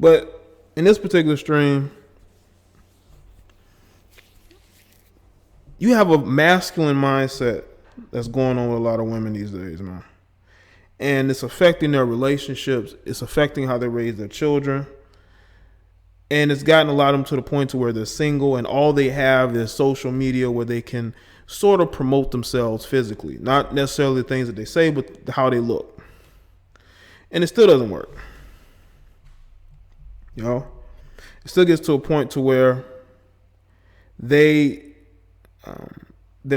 But in this particular stream, you have a masculine mindset that's going on with a lot of women these days, man. And it's affecting their relationships. It's affecting how they raise their children. And it's gotten a lot of them to the point to where they're single and all they have is social media where they can sort of promote themselves physically. Not necessarily the things that they say, but how they look. And it still doesn't work. You know? It still gets to a point to where their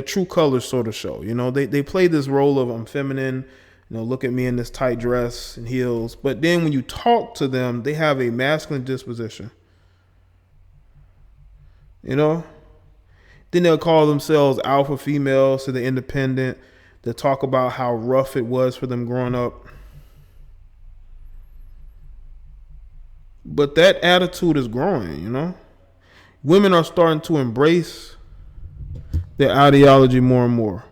true colors sort of show. You know, they play this role of I'm feminine, you know, look at me in this tight dress and heels. But then when you talk to them, they have a masculine disposition. You know? Then they'll call themselves alpha females, so they're independent. They'll talk about how rough it was for them growing up. But that attitude is growing, you know? Women are starting to embrace their ideology more and more.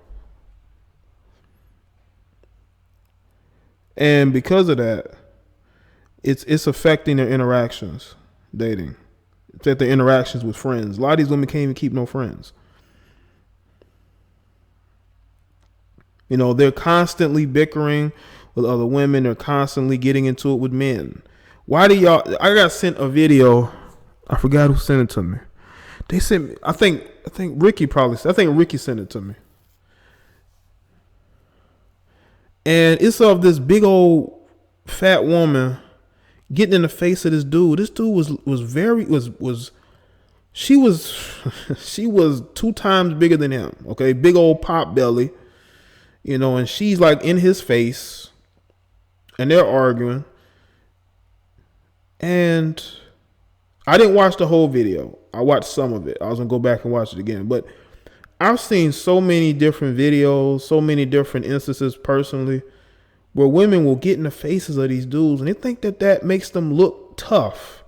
And because of that, it's affecting their interactions, dating. It's affecting their interactions with friends. A lot of these women can't even keep no friends. You know, they're constantly bickering with other women. They're constantly getting into it with men. Why do y'all... I got sent a video. I forgot who sent it to me. They sent me... I think Ricky probably... I think Ricky sent it to me. And it's of this big old fat woman getting in the face of this dude. This dude she was 2 times bigger than him. Okay. Big old pop belly, you know, and she's like in his face and they're arguing. And I didn't watch the whole video. I watched some of it. I was going to go back and watch it again, but I've seen so many different videos, so many different instances personally where women will get in the faces of these dudes and they think that makes them look tough.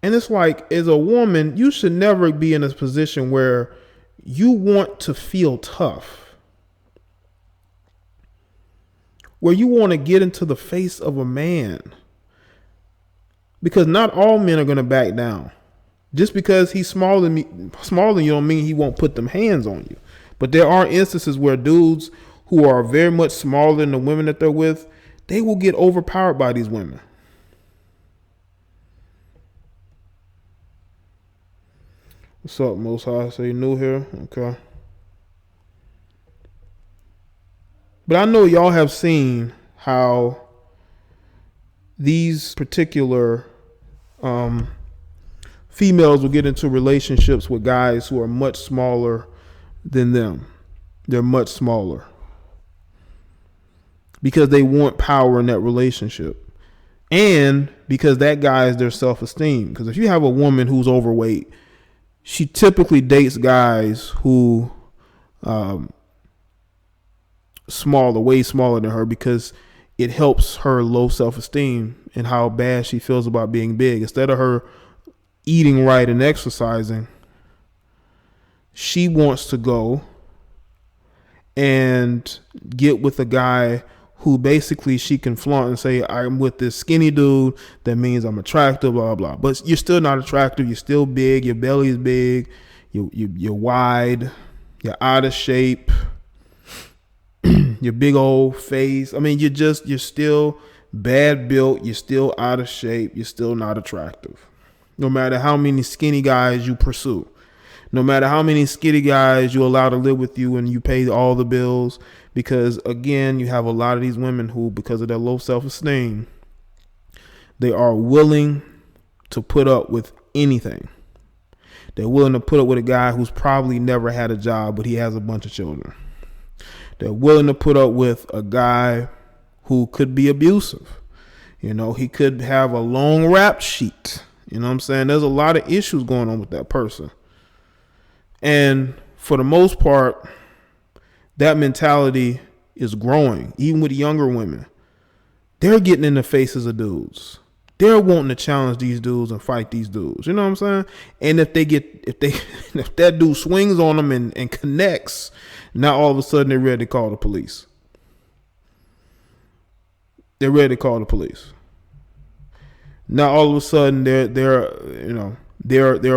And it's like, as a woman, you should never be in a position where you want to feel tough, where you want to get into the face of a man, because not all men are going to back down. Just because he's smaller than you don't mean he won't put them hands on you. But there are instances where dudes who are very much smaller than the women that they're with, they will get overpowered by these women. What's up, Most High? So you new here? Okay. But I know y'all have seen how these particular females will get into relationships with guys who are much smaller than them. They're much smaller because they want power in that relationship, and because that guy is their self-esteem. Because if you have a woman who's overweight, she typically dates guys who way smaller than her, because it helps her low self-esteem and how bad she feels about being big. Instead of her eating right and exercising, she wants to go and get with a guy who basically she can flaunt and say, I'm with this skinny dude, that means I'm attractive, blah, blah. But you're still not attractive. You're still big. Your belly is big. You're wide. You're out of shape. Your big old face. I mean, you're still bad built. You're still out of shape. You're still not attractive. No matter how many skinny guys you pursue. No matter how many skinny guys you allow to live with you and you pay all the bills. Because, again, you have a lot of these women who, because of their low self-esteem, they are willing to put up with anything. They're willing to put up with a guy who's probably never had a job, but he has a bunch of children. They're willing to put up with a guy who could be abusive. You know, he could have a long rap sheet. You know what I'm saying? There's a lot of issues going on with that person. And for the most part, that mentality is growing, even with younger women. They're getting in the faces of dudes. They're wanting to challenge these dudes and fight these dudes. You know what I'm saying? And if that dude swings on them and connects, now all of a sudden they're ready to call the police. They're ready to call the police. Now all of a sudden they're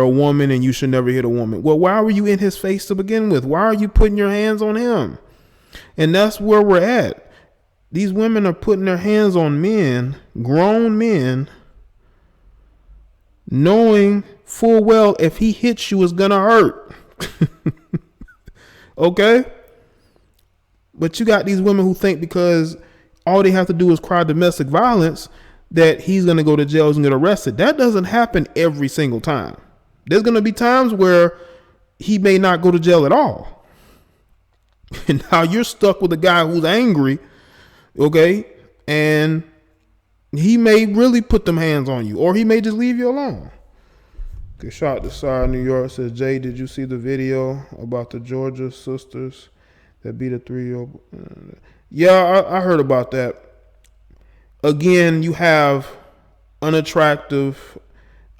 a woman and you should never hit a woman. Well, why were you in his face to begin with? Why are you putting your hands on him? And that's where we're at. These women are putting their hands on men, grown men, knowing full well if he hits you, it's gonna hurt. Okay? But you got these women who think because all they have to do is cry domestic violence that he's going to go to jail and get arrested. That doesn't happen every single time. There's going to be times where he may not go to jail at all. And now you're stuck with a guy who's angry, okay? And he may really put them hands on you, or he may just leave you alone. Okay, shot to Side New York says, Jay, did you see the video about the Georgia sisters that beat a 3-year-old? Yeah, I heard about that. Again, you have unattractive,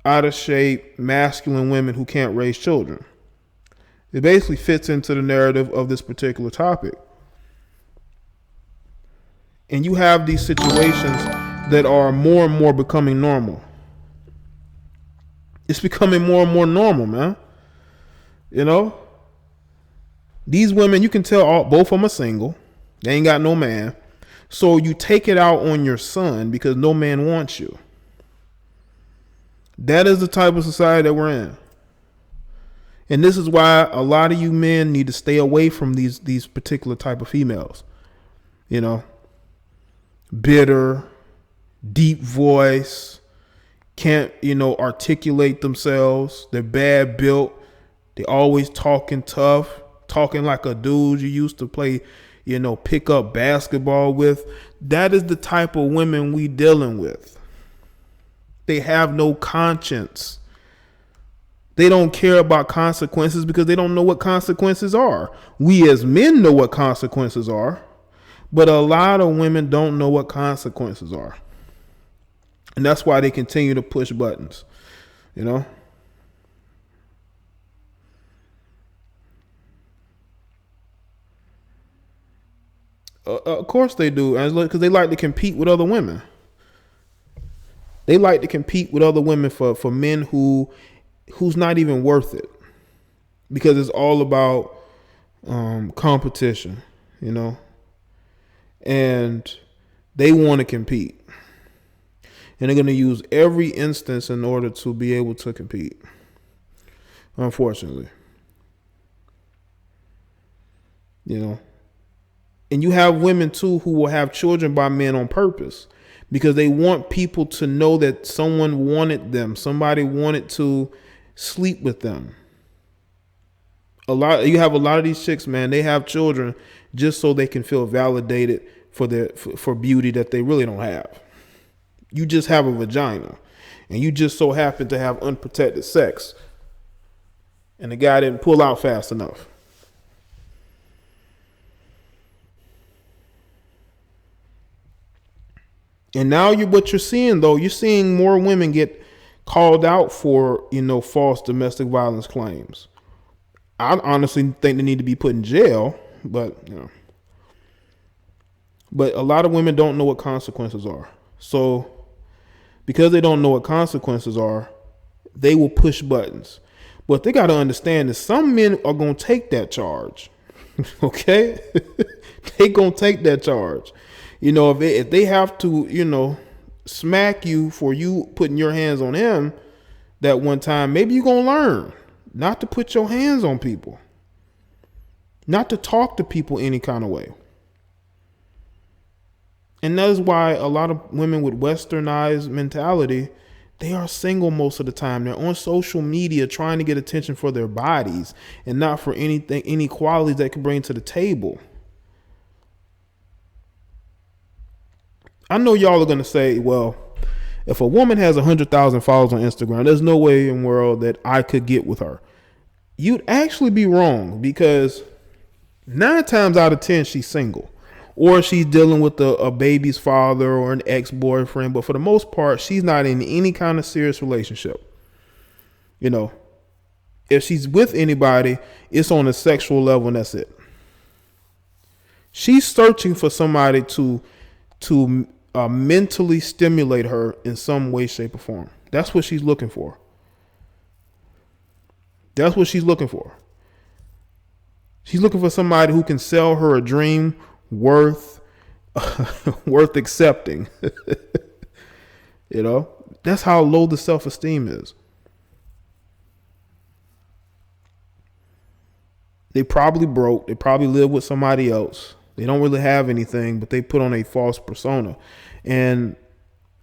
out of shape, masculine women who can't raise children. It basically fits into the narrative of this particular topic. And you have these situations that are more and more becoming normal. It's becoming more and more normal, man. You know? These women, you can tell both of them are single. They ain't got no man. So you take it out on your son because no man wants you. That is the type of society that we're in. And this is why a lot of you men need to stay away from these particular type of females. You know, bitter, deep voice, can't, articulate themselves. They're bad built. They always talking tough, talking like a dude you used to play, pick up basketball with. That is the type of women we dealing with. They have no conscience. They don't care about consequences because they don't know what consequences are. We as men know what consequences are, but a lot of women don't know what consequences are. And that's why they continue to push buttons, Of course they do, because they like to compete with other women. They like to compete with other women for men who's not even worth it, because it's all about competition, and they want to compete, and they're going to use every instance in order to be able to compete. Unfortunately, and you have women too who will have children by men on purpose because they want people to know that someone wanted them. Somebody wanted to sleep with them. You have a lot of these chicks, man, they have children just so they can feel validated for beauty that they really don't have. You just have a vagina and you just so happen to have unprotected sex and the guy didn't pull out fast enough. And now what you're seeing, though, you're seeing more women get called out for, false domestic violence claims. I honestly think they need to be put in jail, but a lot of women don't know what consequences are. So because they don't know what consequences are, they will push buttons. But they got to understand that some men are going to take that charge. Okay? They going to take that charge. If they have to, smack you for you putting your hands on him that one time, maybe you're going to learn not to put your hands on people, not to talk to people any kind of way. And that is why a lot of women with westernized mentality, they are single most of the time. They're on social media trying to get attention for their bodies and not for any qualities that can bring to the table. I know y'all are going to say, well, if a woman has 100,000 followers on Instagram, there's no way in the world that I could get with her. You'd actually be wrong, because 9 times out of 10, she's single, or she's dealing with a baby's father or an ex-boyfriend. But for the most part, she's not in any kind of serious relationship. If she's with anybody, it's on a sexual level and that's it. She's searching for somebody to mentally stimulate her in some way, shape, or form. That's what she's looking for. That's what she's looking for. She's looking for somebody who can sell her a dream worth worth accepting. You know, that's how low the self-esteem is. They probably broke. They probably live with somebody else. They don't really have anything, but they put on a false persona. And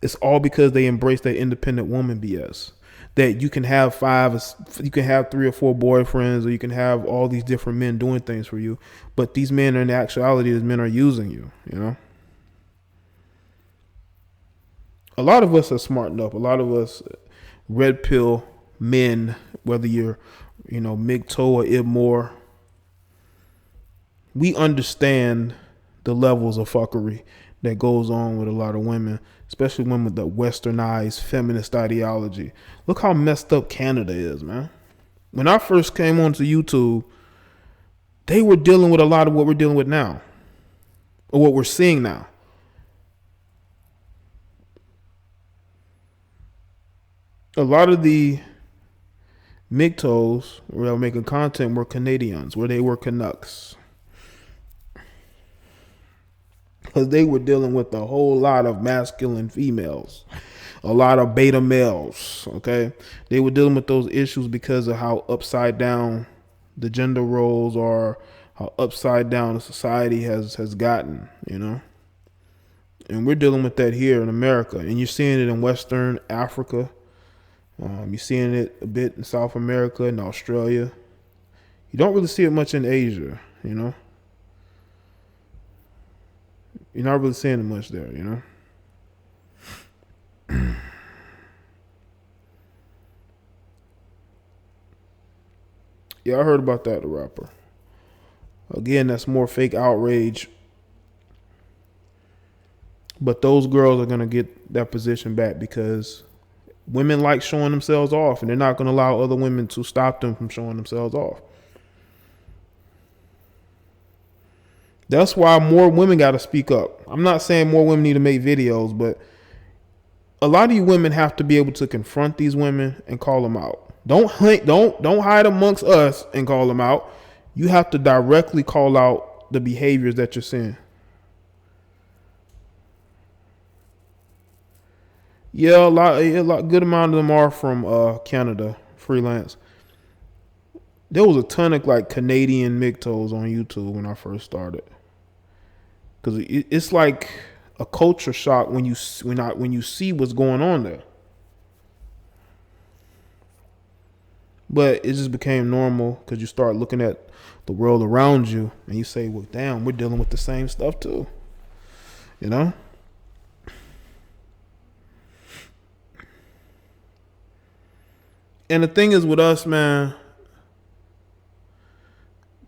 it's all because they embrace that independent woman BS. That you can have you can have 3 or 4 boyfriends, or you can have all these different men doing things for you. But these men, in actuality, these men are using you, you know? A lot of us are smartened up. A lot of us red pill men, whether you're, MGTOW or Ibmore, we understand the levels of fuckery that goes on with a lot of women, especially women with the westernized feminist ideology. Look how messed up Canada is, man. When I first came onto YouTube, they were dealing with a lot of what we're dealing with now, or what we're seeing now. A lot of the MGTOWs were making content were Canadians, where they were Canucks. Because they were dealing with a whole lot of masculine females, a lot of beta males, okay? They were dealing with those issues because of how upside down the gender roles are, how upside down the society has gotten, you know? And we're dealing with that here in America. And you're seeing it in Western Africa. You're seeing it a bit in South America and Australia. You don't really see it much in Asia, you know? You're not really seeing it much there, you know? Yeah, I heard about that, the rapper. Again, that's more fake outrage. But those girls are going to get that position back because women like showing themselves off, and they're not going to allow other women to stop them from showing themselves off. That's why more women got to speak up. I'm not saying more women need to make videos, but a lot of you women have to be able to confront these women and call them out. Don't hide amongst us and call them out. You have to directly call out the behaviors that you're seeing. Yeah, a good amount of them are from Canada, freelance. There was a ton of like Canadian MGTOWs on YouTube when I first started, because it's like a culture shock when you see what's going on there. But it just became normal because you start looking at the world around you and you say, well, damn, we're dealing with the same stuff too, you know? And the thing is with us, man,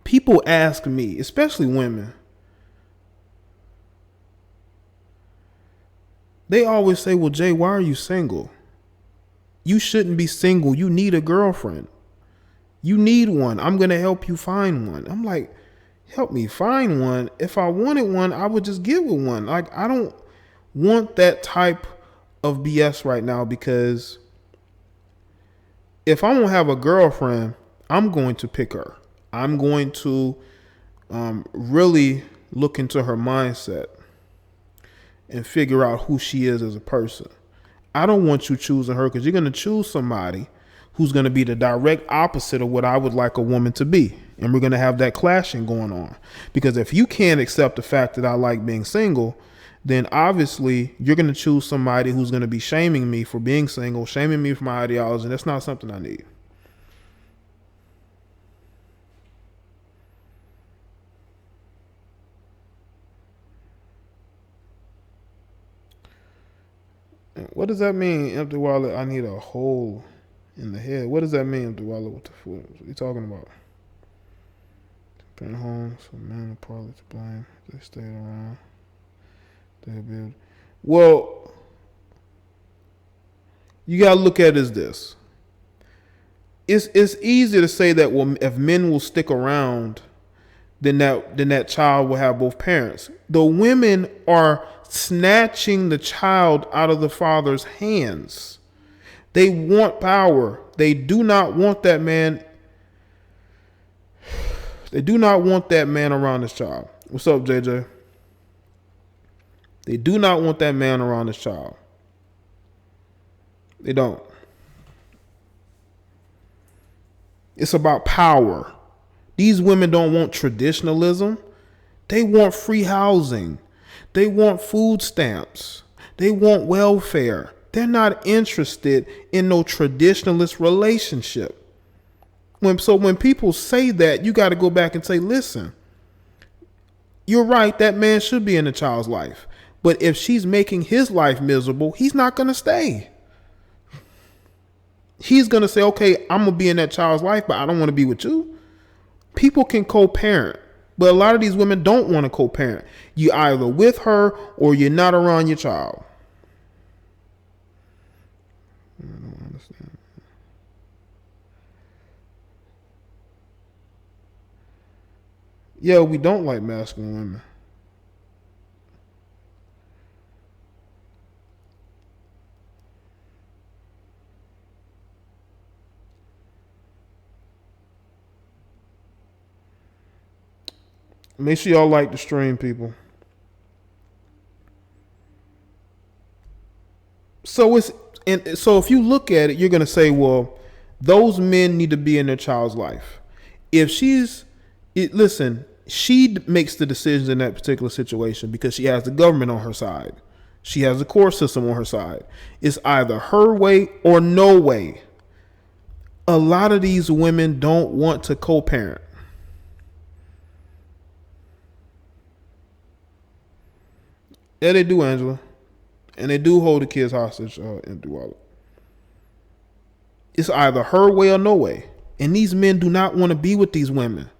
people ask me, especially women, they always say, well, Jay, why are you single? You shouldn't be single. You need a girlfriend. You need one. I'm going to help you find one. I'm like, help me find one? If I wanted one, I would just get with one. Like, I don't want that type of BS right now, because if I don't have a girlfriend, I'm going to pick her. I'm going to really look into her mindset and figure out who she is as a person. I don't want you choosing her, because you're going to choose somebody who's going to be the direct opposite of what I would like a woman to be. And we're going to have that clashing going on. Because if you can't accept the fact that I like being single, then obviously you're going to choose somebody who's going to be shaming me for being single, shaming me for my ideology. And that's not something I need. What does that mean, empty wallet? I need a hole in the head. What does that mean, empty wallet? What the fuck? What are you talking about? Been home, so man, the parlor to blame. They stayed around. They build. Well, you gotta look at it as this. It's easy to say that, well, if men will stick around, then that child will have both parents. The women are snatching the child out of the father's hands. They want power. They do not want that man. They do not want that man around this child. What's up, JJ? They do not want that man around this child. They don't. It's about power. These women don't want traditionalism. They want free housing. They want food stamps. They want welfare. They're not interested in no traditionalist relationship. When people say that, you got to go back and say, listen, you're right, that man should be in the child's life. But if she's making his life miserable, he's not going to stay. He's going to say, okay, I'm going to be in that child's life, but I don't want to be with you. People can co-parent, but a lot of these women don't want to co-parent. You either with her or you're not around your child. I don't understand. Yeah, we don't like masculine women. Make sure y'all like the stream, people. So if you look at it, you're gonna say, well, those men need to be in their child's life. If listen, she makes the decisions in that particular situation because she has the government on her side. She has the court system on her side. It's either her way or no way. A lot of these women don't want to co-parent. Yeah, they do, Angela. And they do hold the kids hostage in Wallet. It's either her way or no way. And these men do not want to be with these women.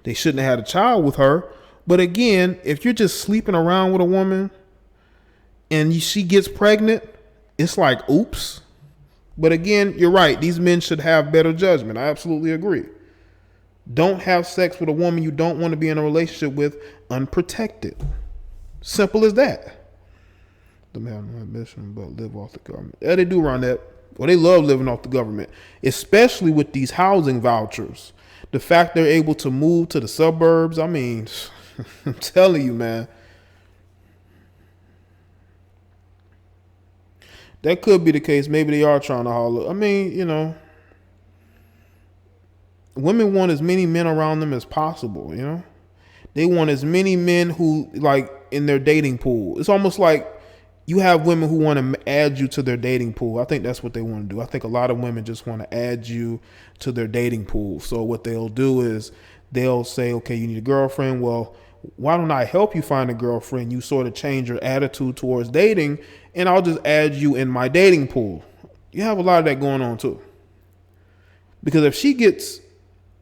They shouldn't have had a child with her. But again, if you're just sleeping around with a woman and she gets pregnant, it's like, oops. But again, you're right. These men should have better judgment. I absolutely agree. Don't have sex with a woman you don't want to be in a relationship with unprotected. Simple as that. Them have no ambition but live off the government. Yeah, they do run that. Well, they love living off the government, especially with these housing vouchers. The fact they're able to move to the suburbs. I mean, I'm telling you, man. That could be the case. Maybe they are trying to holler. I mean, women want as many men around them as possible, They want as many men who, like, in their dating pool. It's almost like you have women who want to add you to their dating pool. I think that's what they want to do. I think a lot of women just want to add you to their dating pool. So what they'll do is they'll say, okay, you need a girlfriend. Well, why don't I help you find a girlfriend? You sort of change your attitude towards dating, and I'll just add you in my dating pool. You have a lot of that going on too. Because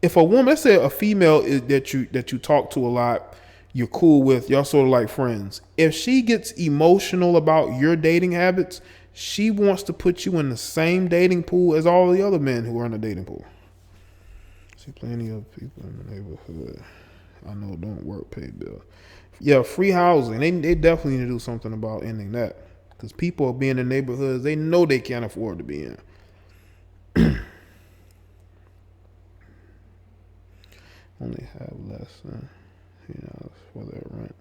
if a woman, let's say a female that you talk to a lot, you're cool with, y'all sort of like friends. If she gets emotional about your dating habits, she wants to put you in the same dating pool as all the other men who are in the dating pool. See plenty of people in the neighborhood I know don't work, pay bill. Yeah, free housing. They definitely need to do something about ending that. Because people are being in neighborhoods they know they can't afford to be in. Only have less than for their rent.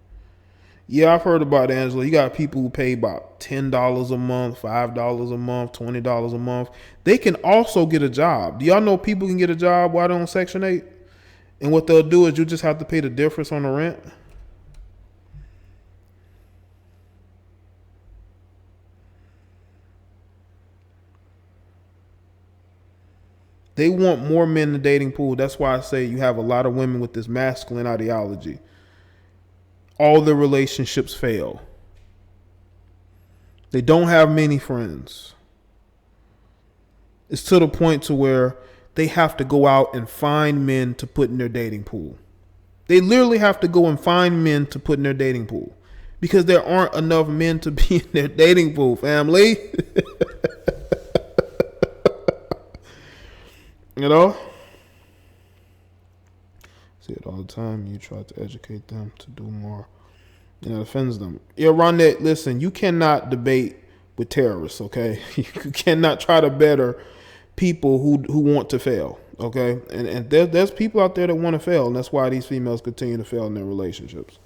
Yeah, I've heard about it, Angela. You got people who pay about $10 a month, $5 a month, $20 a month. They can also get a job. Do y'all know people can get a job while they're on Section 8? And what they'll do is you just have to pay the difference on the rent. They want more men in the dating pool. That's why I say you have a lot of women with this masculine ideology. All their relationships fail. They don't have many friends. It's to the point to where they have to go out and find men to put in their dating pool. They literally have to go and find men to put in their dating pool because there aren't enough men to be in their dating pool, family. See it all the time. You try to educate them to do more, and it offends them. Yeah, Ronette, listen, you cannot debate with terrorists, okay? You cannot try to better people who want to fail, okay? And there's people out there that want to fail, and that's why these females continue to fail in their relationships.